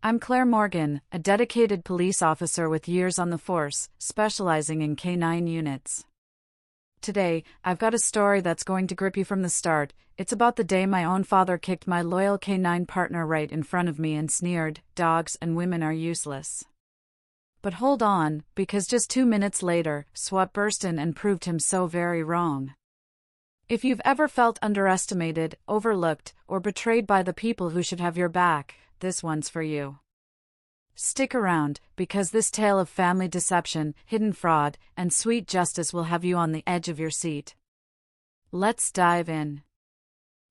I'm Claire Morgan, a dedicated police officer with years on the force, specializing in K-9 units. Today, I've got a story that's going to grip you from the start. It's about the day my own father kicked my loyal K-9 partner right in front of me and sneered, "Dogs and women are useless." But hold on, because just 2 minutes later, SWAT burst in and proved him so very wrong. If you've ever felt underestimated, overlooked, or betrayed by the people who should have your back, this one's for you. Stick around, because this tale of family deception, hidden fraud, and sweet justice will have you on the edge of your seat. Let's dive in.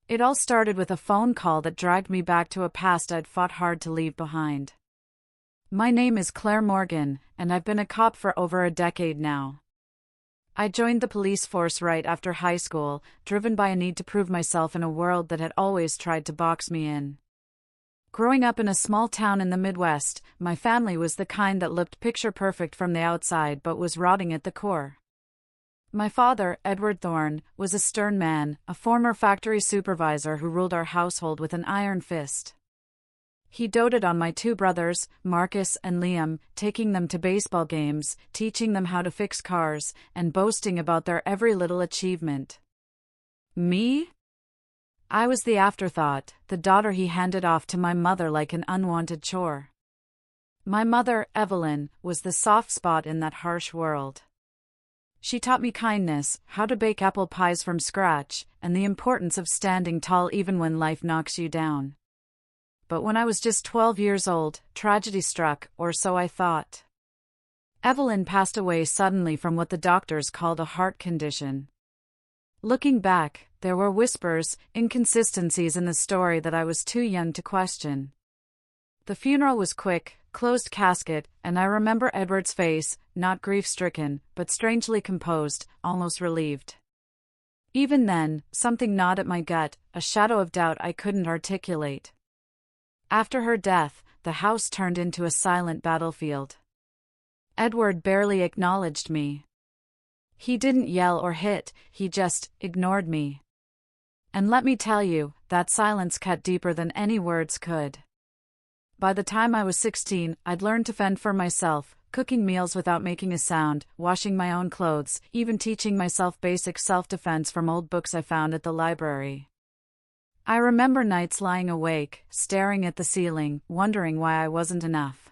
It all started with a phone call that dragged me back to a past I'd fought hard to leave behind. My name is Claire Morgan, and I've been a cop for over a decade now. I joined the police force right after high school, driven by a need to prove myself in a world that had always tried to box me in. Growing up in a small town in the Midwest, my family was the kind that looked picture-perfect from the outside but was rotting at the core. My father, Edward Thorne, was a stern man, a former factory supervisor who ruled our household with an iron fist. He doted on my two brothers, Marcus and Liam, taking them to baseball games, teaching them how to fix cars, and boasting about their every little achievement. Me? I was the afterthought, the daughter he handed off to my mother like an unwanted chore. My mother, Evelyn, was the soft spot in that harsh world. She taught me kindness, how to bake apple pies from scratch, and the importance of standing tall even when life knocks you down. But when I was just 12 years old, tragedy struck, or so I thought. Evelyn passed away suddenly from what the doctors called a heart condition. Looking back, there were whispers, inconsistencies in the story that I was too young to question. The funeral was quick, closed casket, and I remember Edward's face, not grief-stricken, but strangely composed, almost relieved. Even then, something gnawed at my gut, a shadow of doubt I couldn't articulate. After her death, the house turned into a silent battlefield. Edward barely acknowledged me. He didn't yell or hit, he just ignored me. And let me tell you, that silence cut deeper than any words could. By the time I was 16, I'd learned to fend for myself, cooking meals without making a sound, washing my own clothes, even teaching myself basic self-defense from old books I found at the library. I remember nights lying awake, staring at the ceiling, wondering why I wasn't enough.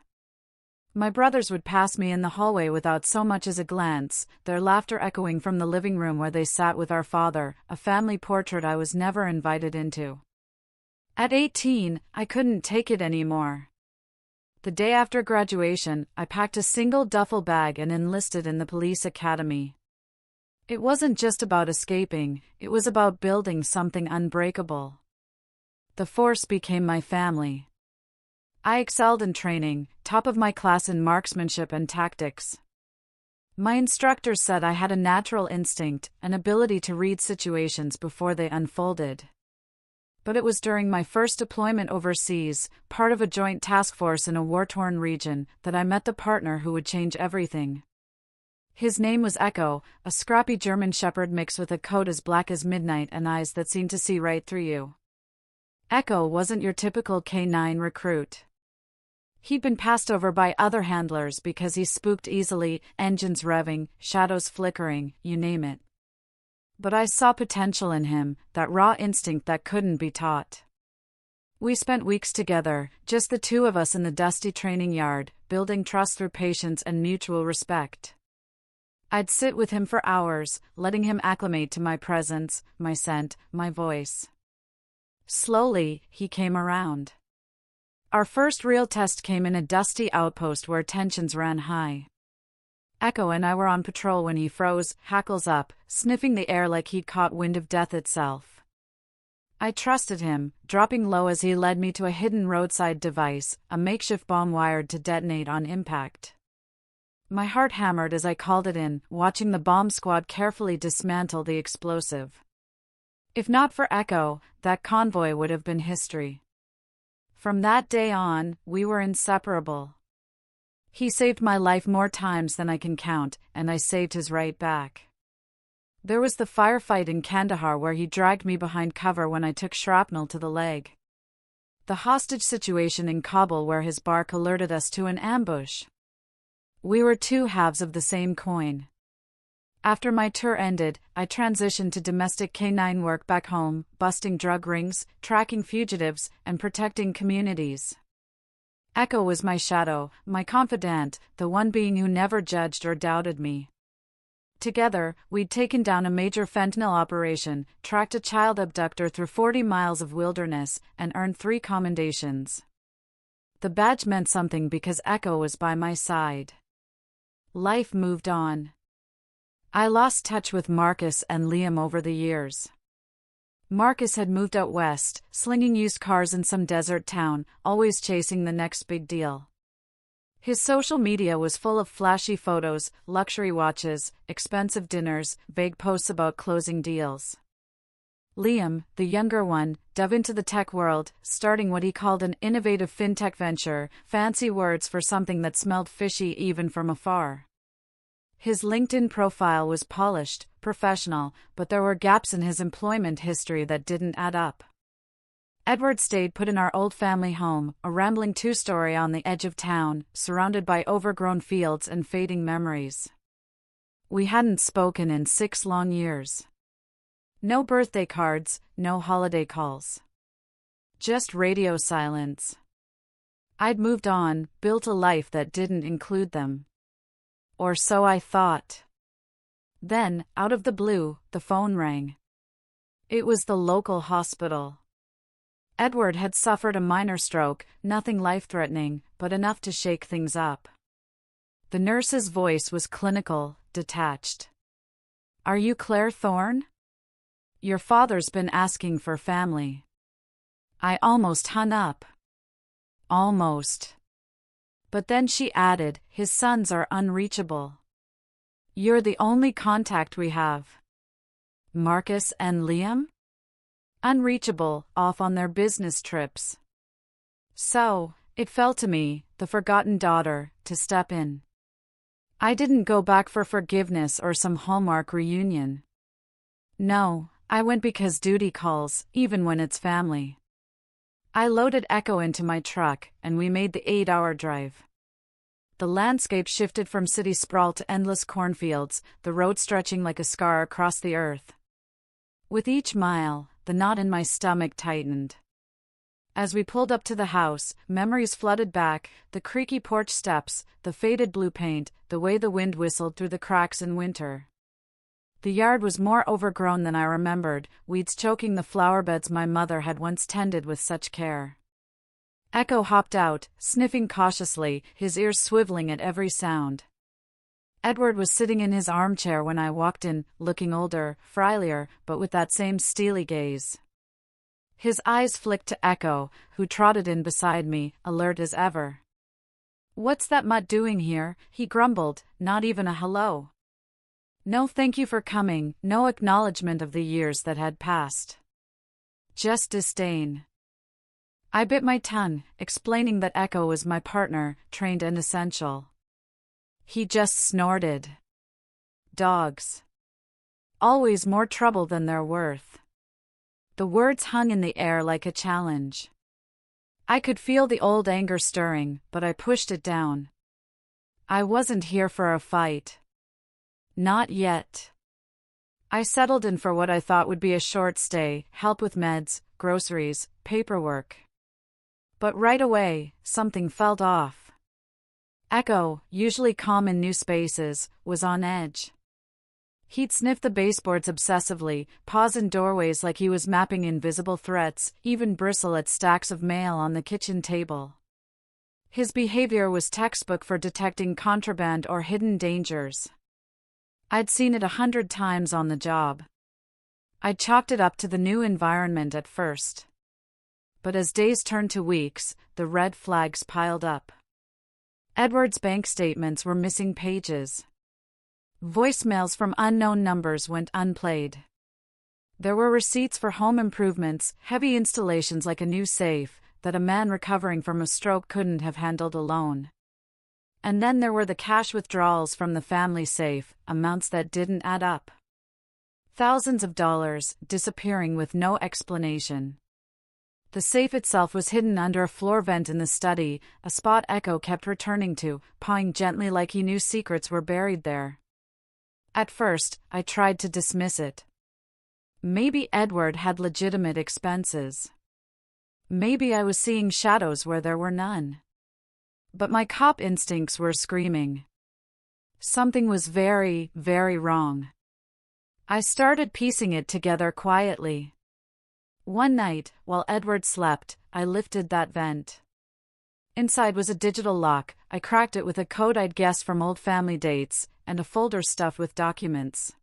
My brothers would pass me in the hallway without so much as a glance, their laughter echoing from the living room where they sat with our father, a family portrait I was never invited into. At 18, I couldn't take it anymore. The day after graduation, I packed a single duffel bag and enlisted in the police academy. It wasn't just about escaping, it was about building something unbreakable. The force became my family. I excelled in training, top of my class in marksmanship and tactics. My instructors said I had a natural instinct, an ability to read situations before they unfolded. But it was during my first deployment overseas, part of a joint task force in a war-torn region, that I met the partner who would change everything. His name was Echo, a scrappy German shepherd mix with a coat as black as midnight and eyes that seemed to see right through you. Echo wasn't your typical K-9 recruit. He'd been passed over by other handlers because he spooked easily, engines revving, shadows flickering, you name it. But I saw potential in him, that raw instinct that couldn't be taught. We spent weeks together, just the two of us in the dusty training yard, building trust through patience and mutual respect. I'd sit with him for hours, letting him acclimate to my presence, my scent, my voice. Slowly, he came around. Our first real test came in a dusty outpost where tensions ran high. Echo and I were on patrol when he froze, hackles up, sniffing the air like he'd caught wind of death itself. I trusted him, dropping low as he led me to a hidden roadside device, a makeshift bomb wired to detonate on impact. My heart hammered as I called it in, watching the bomb squad carefully dismantle the explosive. If not for Echo, that convoy would have been history. From that day on, we were inseparable. He saved my life more times than I can count, and I saved his right back. There was the firefight in Kandahar where he dragged me behind cover when I took shrapnel to the leg. the hostage situation in Kabul where his bark alerted us to an ambush. We were two halves of the same coin. After my tour ended, I transitioned to domestic canine work back home, busting drug rings, tracking fugitives, and protecting communities. Echo was my shadow, my confidant, the one being who never judged or doubted me. Together, we'd taken down a major fentanyl operation, tracked a child abductor through 40 miles of wilderness, and earned 3 commendations. The badge meant something because Echo was by my side. Life moved on. I lost touch with Marcus and Liam over the years. Marcus had moved out west, slinging used cars in some desert town, always chasing the next big deal. His social media was full of flashy photos, luxury watches, expensive dinners, vague posts about closing deals. Liam, the younger one, dove into the tech world, starting what he called an innovative fintech venture, fancy words for something that smelled fishy even from afar. His LinkedIn profile was polished, professional, but there were gaps in his employment history that didn't add up. Edward stayed put in our old family home, a rambling 2-story on the edge of town, surrounded by overgrown fields and fading memories. We hadn't spoken in 6 long years. No birthday cards, no holiday calls. Just radio silence. I'd moved on, built a life that didn't include them. Or so I thought. Then, out of the blue, the phone rang. It was the local hospital. Edward had suffered a minor stroke, nothing life-threatening, but enough to shake things up. The nurse's voice was clinical, detached. "Are you Claire Thorne? Your father's been asking for family." I almost hung up. Almost. But then she added, "His sons are unreachable. You're the only contact we have." Marcus and Liam? Unreachable, off on their business trips. So, it fell to me, the forgotten daughter, to step in. I didn't go back for forgiveness or some Hallmark reunion. No, I went because duty calls, even when it's family. I loaded Echo into my truck, and we made the 8-hour drive. The landscape shifted from city sprawl to endless cornfields, the road stretching like a scar across the earth. With each mile, the knot in my stomach tightened. As we pulled up to the house, memories flooded back, the creaky porch steps, the faded blue paint, the way the wind whistled through the cracks in winter. The yard was more overgrown than I remembered, weeds choking the flower beds my mother had once tended with such care. Echo hopped out, sniffing cautiously, his ears swiveling at every sound. Edward was sitting in his armchair when I walked in, looking older, frilier, but with that same steely gaze. His eyes flicked to Echo, who trotted in beside me, alert as ever. "What's that mutt doing here?" he grumbled, "not even a hello. No thank you for coming, no acknowledgement of the years that had passed. Just disdain." I bit my tongue, explaining that Echo was my partner, trained and essential. He just snorted. Dogs. Always more trouble than they're worth. The words hung in the air like a challenge. I could feel the old anger stirring, but I pushed it down. I wasn't here for a fight. Not yet. I settled in for what I thought would be a short stay, help with meds, groceries, paperwork. But right away, something felt off. Echo, usually calm in new spaces, was on edge. He'd sniff the baseboards obsessively, pause in doorways like he was mapping invisible threats, even bristle at stacks of mail on the kitchen table. His behavior was textbook for detecting contraband or hidden dangers. I'd seen it 100 times on the job. I'd chalked it up to the new environment at first. But as days turned to weeks, the red flags piled up. Edward's bank statements were missing pages. Voicemails from unknown numbers went unplayed. There were receipts for home improvements, heavy installations like a new safe, that a man recovering from a stroke couldn't have handled alone. And then there were the cash withdrawals from the family safe, amounts that didn't add up. Thousands of dollars, disappearing with no explanation. The safe itself was hidden under a floor vent in the study, a spot Echo kept returning to, pawing gently like he knew secrets were buried there. At first, I tried to dismiss it. Maybe Edward had legitimate expenses. Maybe I was seeing shadows where there were none. But my cop instincts were screaming. Something was very, very wrong. I started piecing it together quietly. One night, while Edward slept, I lifted that vent. Inside was a digital lock. I cracked it with a code I'd guessed from old family dates, and a folder stuffed with documents.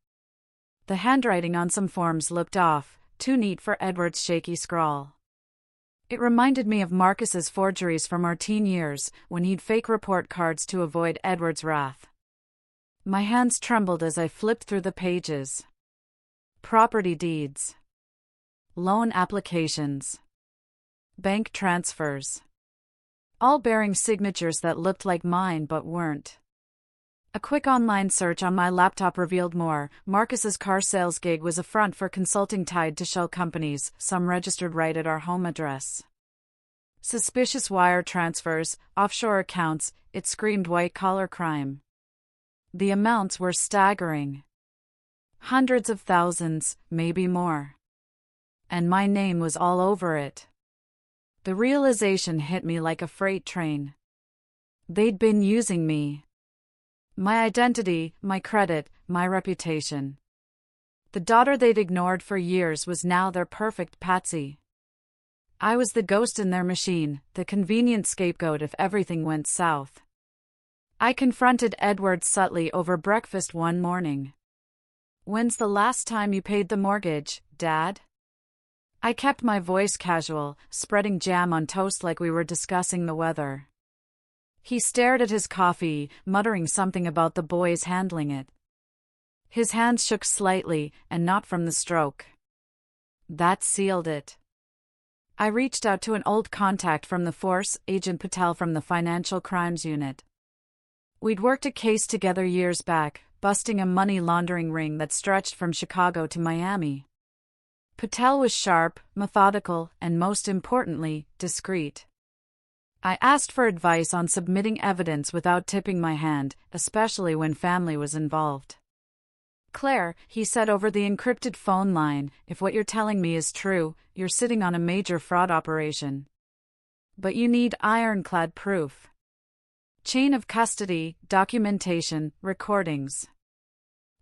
The handwriting on some forms looked off, too neat for Edward's shaky scrawl. It reminded me of Marcus's forgeries from our teen years, when he'd fake report cards to avoid Edward's wrath. My hands trembled as I flipped through the pages. Property deeds. Loan applications. Bank transfers. All bearing signatures that looked like mine but weren't. A quick online search on my laptop revealed more. Marcus's car sales gig was a front for consulting tied to shell companies, some registered right at our home address. Suspicious wire transfers, offshore accounts, it screamed white-collar crime. The amounts were staggering. Hundreds of thousands, maybe more. And my name was all over it. The realization hit me like a freight train. They'd been using me. My identity, my credit, my reputation. The daughter they'd ignored for years was now their perfect patsy. I was the ghost in their machine, the convenient scapegoat if everything went south. I confronted Edward subtly over breakfast one morning. "When's the last time you paid the mortgage, Dad?" I kept my voice casual, spreading jam on toast like we were discussing the weather. He stared at his coffee, muttering something about the boys handling it. His hands shook slightly, and not from the stroke. That sealed it. I reached out to an old contact from the force, Agent Patel from the Financial Crimes Unit. We'd worked a case together years back, busting a money laundering ring that stretched from Chicago to Miami. Patel was sharp, methodical, and most importantly, discreet. I asked for advice on submitting evidence without tipping my hand, especially when family was involved. "Claire," he said over the encrypted phone line, "if what you're telling me is true, you're sitting on a major fraud operation. But you need ironclad proof. Chain of custody, documentation, recordings.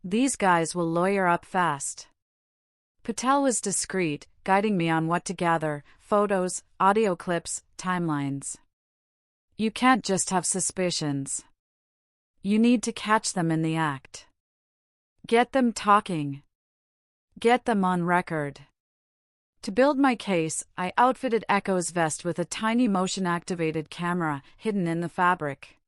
These guys will lawyer up fast." Patel was discreet, guiding me on what to gather: photos, audio clips, timelines. You can't just have suspicions. You need to catch them in the act. Get them talking. Get them on record. To build my case, I outfitted Echo's vest with a tiny motion-activated camera hidden in the fabric.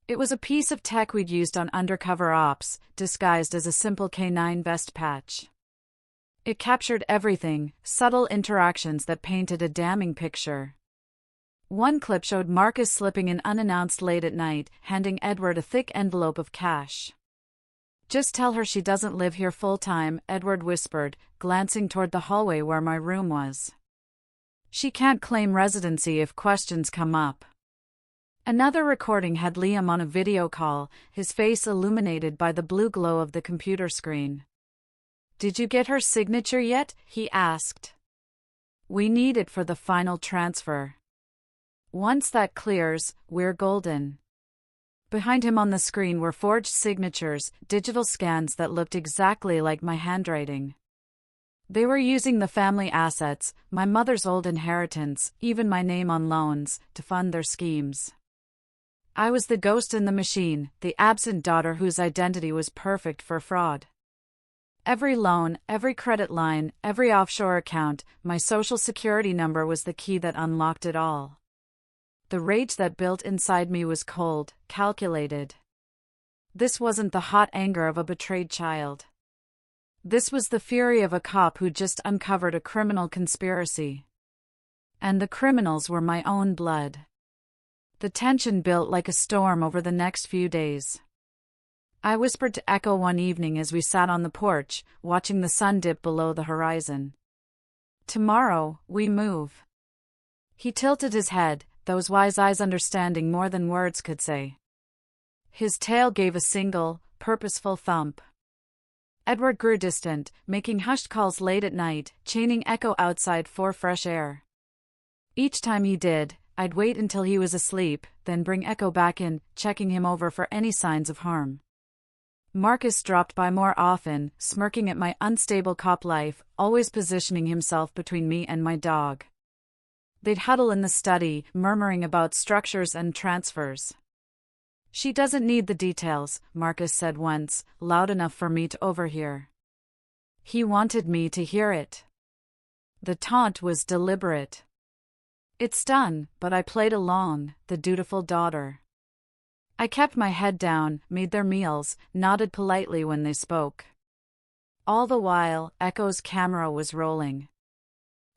It was a piece of tech we'd used on undercover ops, disguised as a simple K9 vest patch. It captured everything, subtle interactions that painted a damning picture. One clip showed Marcus slipping in unannounced late at night, handing Edward a thick envelope of cash. "Just tell her she doesn't live here full-time," Edward whispered, glancing toward the hallway where my room was. "She can't claim residency if questions come up." Another recording had Liam on a video call, his face illuminated by the blue glow of the computer screen. "Did you get her signature yet?" he asked. "We need it for the final transfer. Once that clears, we're golden." Behind him on the screen were forged signatures, digital scans that looked exactly like my handwriting. They were using the family assets, my mother's old inheritance, even my name on loans, to fund their schemes. I was the ghost in the machine, the absent daughter whose identity was perfect for fraud. Every loan, every credit line, every offshore account, my social security number was the key that unlocked it all. The rage that built inside me was cold, calculated. This wasn't the hot anger of a betrayed child. This was the fury of a cop who just uncovered a criminal conspiracy. And the criminals were my own blood. The tension built like a storm over the next few days. I whispered to Echo one evening as we sat on the porch, watching the sun dip below the horizon. "Tomorrow, we move. He tilted his head, those wise eyes understanding more than words could say. His tail gave a single, purposeful thump. Edward grew distant, making hushed calls late at night, chaining Echo outside for fresh air. Each time he did, I'd wait until he was asleep, then bring Echo back in, checking him over for any signs of harm. Marcus dropped by more often, smirking at my unstable cop life, always positioning himself between me and my dog. They'd huddle in the study, murmuring about structures and transfers. "She doesn't need the details," Marcus said once, loud enough for me to overhear. He wanted me to hear it. The taunt was deliberate. "It's done," but I played along, the dutiful daughter. I kept my head down, made their meals, nodded politely when they spoke. All the while, Echo's camera was rolling.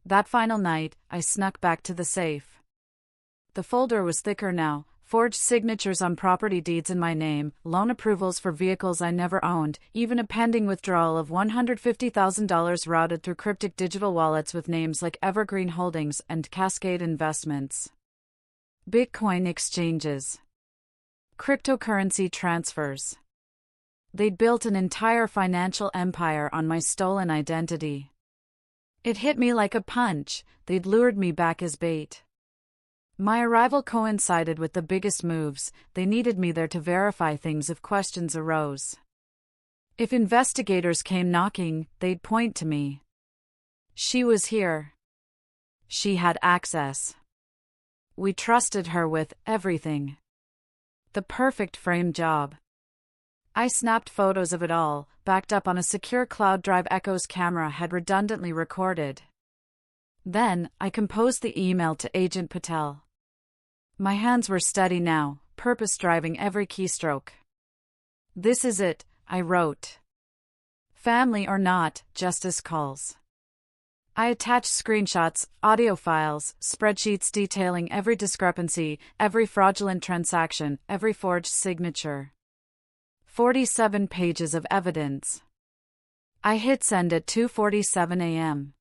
That final night, I snuck back to the safe. The folder was thicker now, forged signatures on property deeds in my name, loan approvals for vehicles I never owned, even a pending withdrawal of $150,000 routed through cryptic digital wallets with names like Evergreen Holdings and Cascade Investments. Bitcoin exchanges. Cryptocurrency transfers. They'd built an entire financial empire on my stolen identity. It hit me like a punch. They'd lured me back as bait. My arrival coincided with the biggest moves. They needed me there to verify things if questions arose. If investigators came knocking, they'd point to me. She was here. She had access. We trusted her with everything. The perfect frame job. I snapped photos of it all, backed up on a secure cloud drive Echo's camera had redundantly recorded. Then, I composed the email to Agent Patel. My hands were steady now, purpose driving every keystroke. "This is it," I wrote. "Family or not, justice calls." I attached screenshots, audio files, spreadsheets detailing every discrepancy, every fraudulent transaction, every forged signature. 47 pages of evidence. I hit send at 2:47 a.m.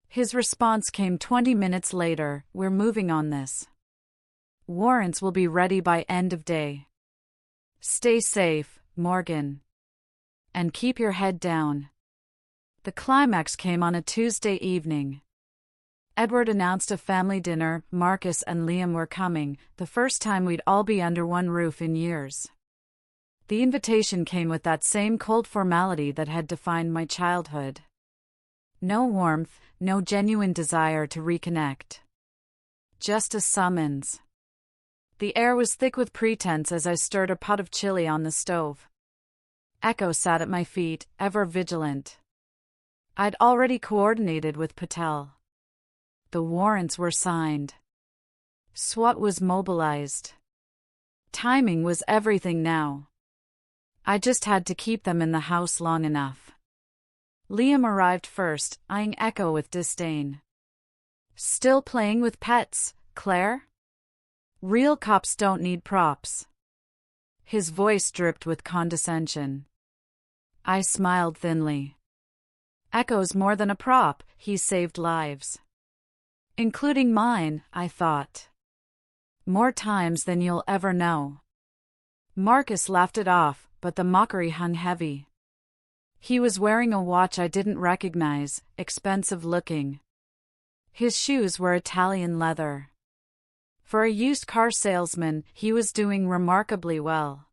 His response came 20 minutes later. "We're moving on this. Warrants will be ready by end of day. Stay safe, Morgan. And keep your head down." The climax came on a Tuesday evening. Edward announced a family dinner. Marcus and Liam were coming, the first time we'd all be under one roof in years. The invitation came with that same cold formality that had defined my childhood. No warmth, no genuine desire to reconnect. Just a summons. The air was thick with pretense as I stirred a pot of chili on the stove. Echo sat at my feet, ever vigilant. I'd already coordinated with Patel. The warrants were signed. SWAT was mobilized. Timing was everything now. I just had to keep them in the house long enough. Liam arrived first, eyeing Echo with disdain. "Still playing with pets, Claire? Real cops don't need props." His voice dripped with condescension. I smiled thinly. "Echo's more than a prop, he saved lives. Including mine," I thought. "More times than you'll ever know." Marcus laughed it off, but the mockery hung heavy. He was wearing a watch I didn't recognize, expensive looking. His shoes were Italian leather. For a used car salesman, he was doing remarkably well.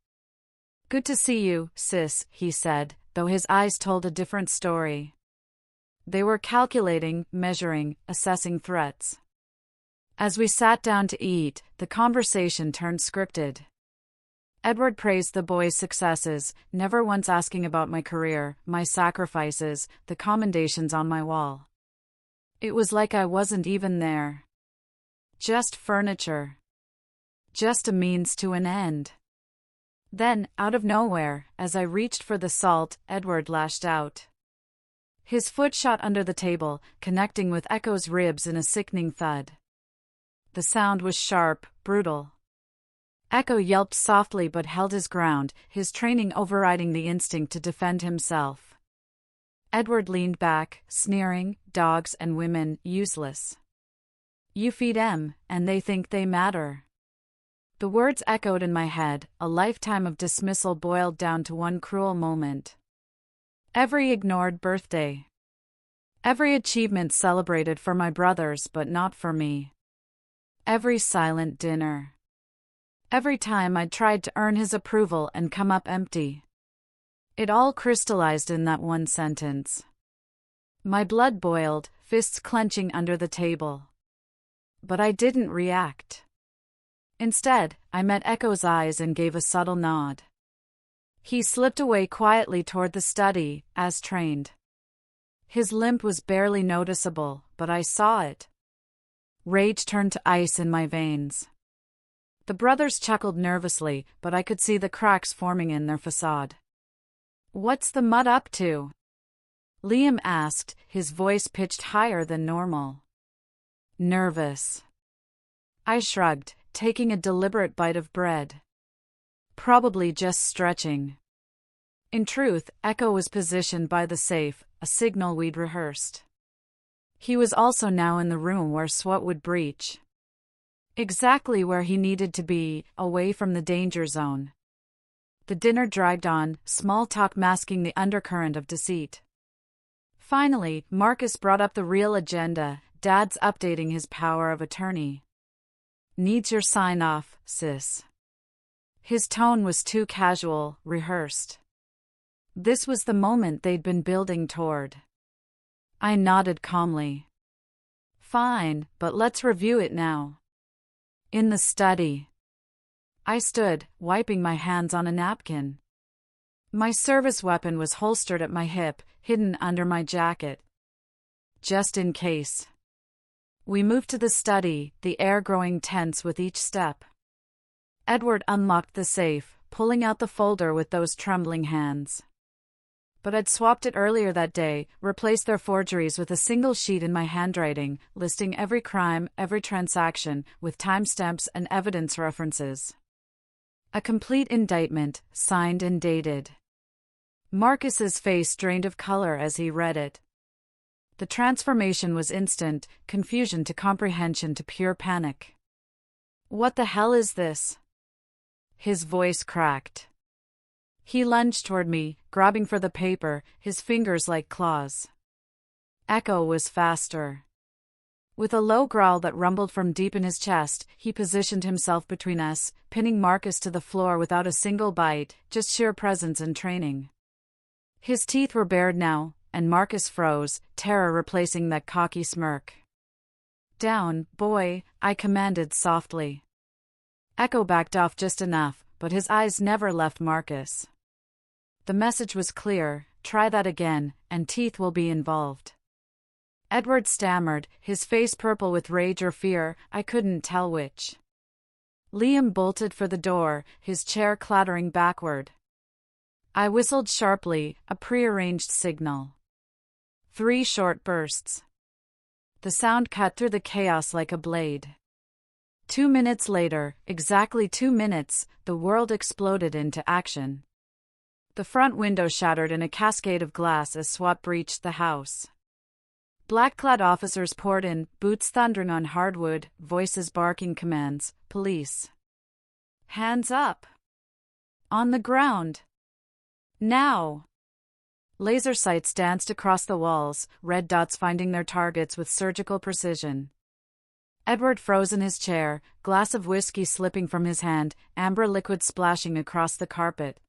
"Good to see you, sis," he said, though his eyes told a different story. They were calculating, measuring, assessing threats. As we sat down to eat, the conversation turned scripted. Edward praised the boys' successes, never once asking about my career, my sacrifices, the commendations on my wall. It was like I wasn't even there. Just furniture. Just a means to an end. Then, out of nowhere, as I reached for the salt, Edward lashed out. His foot shot under the table, connecting with Echo's ribs in a sickening thud. The sound was sharp, brutal. Echo yelped softly but held his ground, his training overriding the instinct to defend himself. Edward leaned back, sneering, "Dogs and women, useless." You feed 'em, and they think they matter. The words echoed in my head, a lifetime of dismissal boiled down to one cruel moment. Every ignored birthday. Every achievement celebrated for my brothers but not for me. Every silent dinner. Every time I tried to earn his approval and come up empty. It all crystallized in that one sentence. My blood boiled, fists clenching under the table. But I didn't react. Instead, I met Echo's eyes and gave a subtle nod. He slipped away quietly toward the study, as trained. His limp was barely noticeable, but I saw it. Rage turned to ice in my veins. The brothers chuckled nervously, but I could see the cracks forming in their facade. "What's the mutt up to?" Liam asked, his voice pitched higher than normal. "Nervous." I shrugged, taking a deliberate bite of bread. Probably just stretching. In truth, Echo was positioned by the safe, a signal we'd rehearsed. He was also now in the room where SWAT would breach. Exactly where he needed to be, away from the danger zone. The dinner dragged on, small talk masking the undercurrent of deceit. Finally, Marcus brought up the real agenda, Dad's updating his power of attorney. "Needs your sign-off, sis." His tone was too casual, rehearsed. This was the moment they'd been building toward. I nodded calmly. "Fine, but let's review it now." In the study. I stood, wiping my hands on a napkin. My service weapon was holstered at my hip, hidden under my jacket. Just in case. We moved to the study, the air growing tense with each step. Edward unlocked the safe, pulling out the folder with those trembling hands. But I'd swapped it earlier that day, replaced their forgeries with a single sheet in my handwriting, listing every crime, every transaction, with timestamps and evidence references. A complete indictment, signed and dated. Marcus's face drained of color as he read it. The transformation was instant, confusion to comprehension to pure panic. "What the hell is this?" His voice cracked. He lunged toward me, grabbing for the paper, his fingers like claws. Echo was faster. With a low growl that rumbled from deep in his chest, he positioned himself between us, pinning Marcus to the floor without a single bite, just sheer presence and training. His teeth were bared now, and Marcus froze, terror replacing that cocky smirk. "Down, boy," I commanded softly. Echo backed off just enough, but his eyes never left Marcus. The message was clear: try that again, and teeth will be involved. Edward stammered, his face purple with rage or fear, I couldn't tell which. Liam bolted for the door, his chair clattering backward. I whistled sharply, a prearranged signal. 3 short bursts. The sound cut through the chaos like a blade. 2 minutes later, exactly 2 minutes, the world exploded into action. The front window shattered in a cascade of glass as SWAT breached the house. Black-clad officers poured in, boots thundering on hardwood, voices barking commands, "Police. Hands up. On the ground. Now." Laser sights danced across the walls, red dots finding their targets with surgical precision. Edward froze in his chair, glass of whiskey slipping from his hand, amber liquid splashing across the carpet.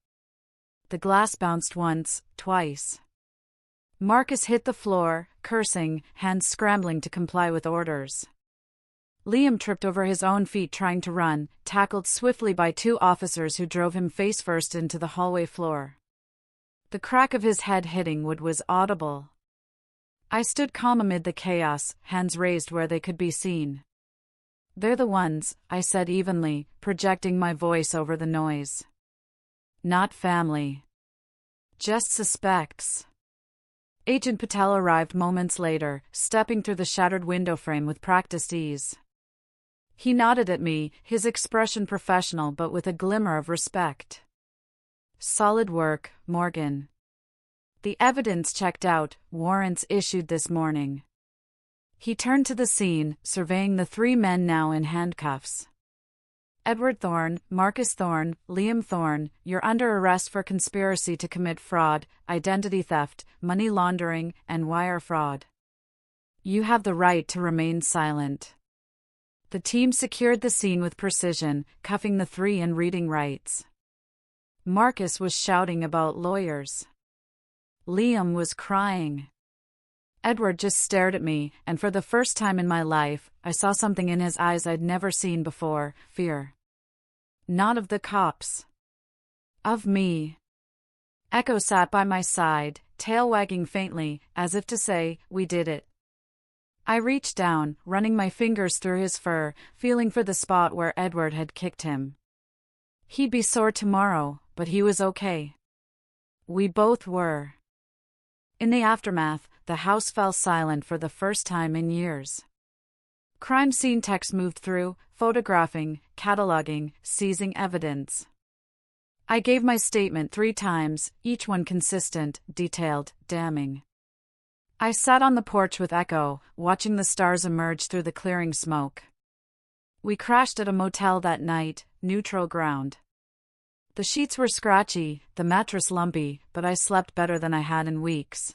The glass bounced once, twice. Marcus hit the floor, cursing, hands scrambling to comply with orders. Liam tripped over his own feet trying to run, tackled swiftly by 2 officers who drove him face first into the hallway floor. The crack of his head hitting wood was audible. I stood calm amid the chaos, hands raised where they could be seen. "They're the ones," I said evenly, projecting my voice over the noise. "Not family. Just suspects." Agent Patel arrived moments later, stepping through the shattered window frame with practiced ease. He nodded at me, his expression professional but with a glimmer of respect. "Solid work, Morgan. The evidence checked out, warrants issued this morning." He turned to the scene, surveying the three men now in handcuffs. Edward Thorne, Marcus Thorne, Liam Thorne, you're under arrest for conspiracy to commit fraud, identity theft, money laundering, and wire fraud. You have the right to remain silent. The team secured the scene with precision, cuffing the three and reading rights. Marcus was shouting about lawyers. Liam was crying. Edward just stared at me, and for the first time in my life, I saw something in his eyes I'd never seen before: fear. Not of the cops. Of me. Echo sat by my side, tail wagging faintly, as if to say, "We did it." I reached down, running my fingers through his fur, feeling for the spot where Edward had kicked him. He'd be sore tomorrow, but he was okay. We both were. In the aftermath, the house fell silent for the first time in years. Crime scene techs moved through, photographing, cataloging, seizing evidence. I gave my statement 3 times, each one consistent, detailed, damning. I sat on the porch with Echo, watching the stars emerge through the clearing smoke. We crashed at a motel that night, neutral ground. The sheets were scratchy, the mattress lumpy, but I slept better than I had in weeks.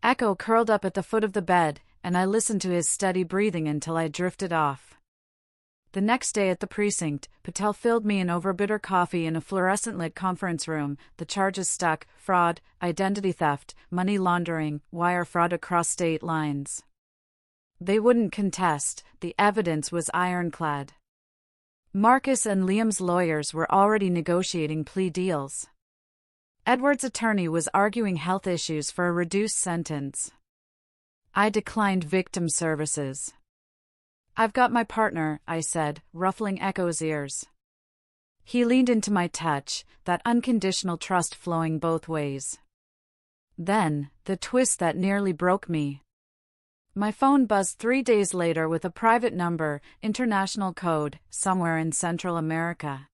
Echo curled up at the foot of the bed, and I listened to his steady breathing until I drifted off. The next day at the precinct, Patel filled me an over-bitter coffee in a fluorescent-lit conference room. The charges stuck: fraud, identity theft, money laundering, wire fraud across state lines. They wouldn't contest, the evidence was ironclad. Marcus and Liam's lawyers were already negotiating plea deals. Edward's attorney was arguing health issues for a reduced sentence. I declined victim services. "I've got my partner," I said, ruffling Echo's ears. He leaned into my touch, that unconditional trust flowing both ways. Then, the twist that nearly broke me. My phone buzzed 3 days later with a private number, international code, somewhere in Central America.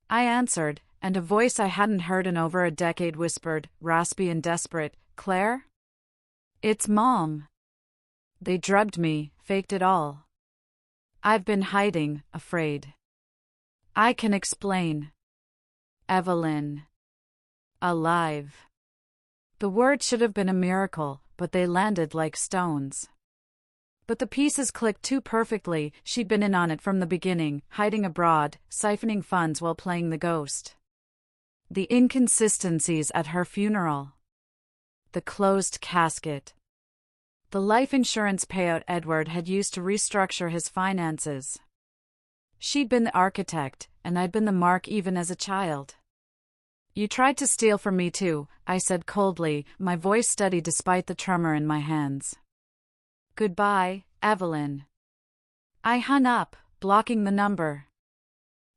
I answered, and a voice I hadn't heard in over a decade whispered, raspy and desperate, "Claire? It's Mom. They drugged me, faked it all. I've been hiding, afraid. I can explain. Evelyn. Alive." The word should have been a miracle, but they landed like stones. But the pieces clicked too perfectly. She'd been in on it from the beginning, hiding abroad, siphoning funds while playing the ghost. The inconsistencies at her funeral. The closed casket. The life insurance payout Edward had used to restructure his finances. She'd been the architect, and I'd been the mark even as a child. "You tried to steal from me too," I said coldly, my voice steady despite the tremor in my hands. "Goodbye, Evelyn." I hung up, blocking the number.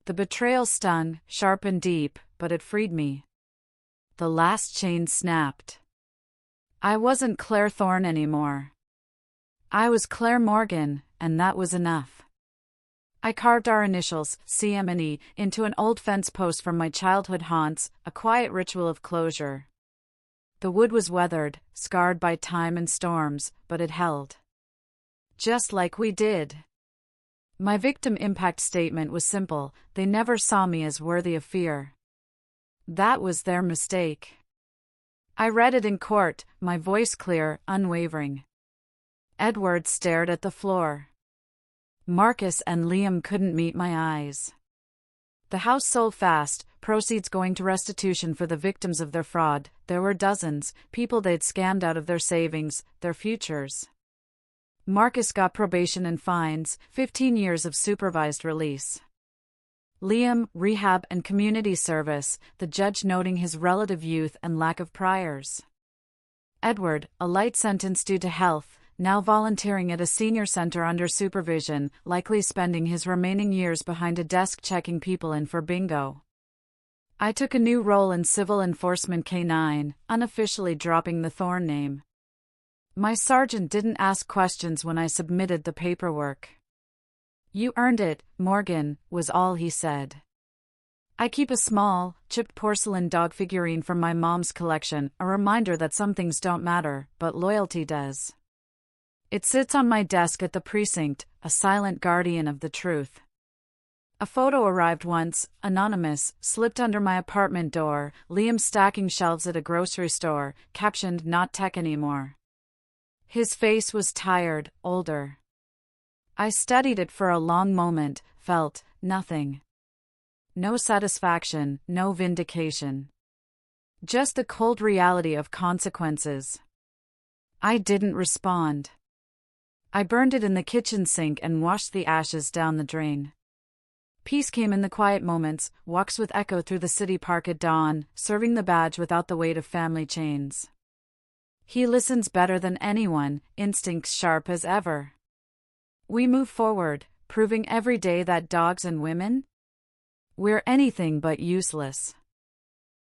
The betrayal stung, sharp and deep, but it freed me. The last chain snapped. I wasn't Claire Thorne anymore. I was Claire Morgan, and that was enough. I carved our initials, CM&E, into an old fence post from my childhood haunts, a quiet ritual of closure. The wood was weathered, scarred by time and storms, but it held. Just like we did. My victim impact statement was simple: they never saw me as worthy of fear. That was their mistake. I read it in court, my voice clear, unwavering. Edward stared at the floor. Marcus and Liam couldn't meet my eyes. The house sold fast, proceeds going to restitution for the victims of their fraud. There were dozens, people they'd scammed out of their savings, their futures. Marcus got probation and fines, 15 years of supervised release. Liam, rehab and community service, the judge noting his relative youth and lack of priors. Edward, a light sentence due to health, now volunteering at a senior center under supervision, likely spending his remaining years behind a desk checking people in for bingo. I took a new role in Civil Enforcement K9, unofficially dropping the Thorne name. My sergeant didn't ask questions when I submitted the paperwork. "You earned it, Morgan," was all he said. I keep a small, chipped porcelain dog figurine from my mom's collection, a reminder that some things don't matter, but loyalty does. It sits on my desk at the precinct, a silent guardian of the truth. A photo arrived once, anonymous, slipped under my apartment door, Liam stacking shelves at a grocery store, captioned "Not tech anymore." His face was tired, older. I studied it for a long moment, felt nothing. No satisfaction, no vindication. Just the cold reality of consequences. I didn't respond. I burned it in the kitchen sink and washed the ashes down the drain. Peace came in the quiet moments, walks with Echo through the city park at dawn, serving the badge without the weight of family chains. He listens better than anyone, instincts sharp as ever. We move forward, proving every day that dogs and women? We're anything but useless.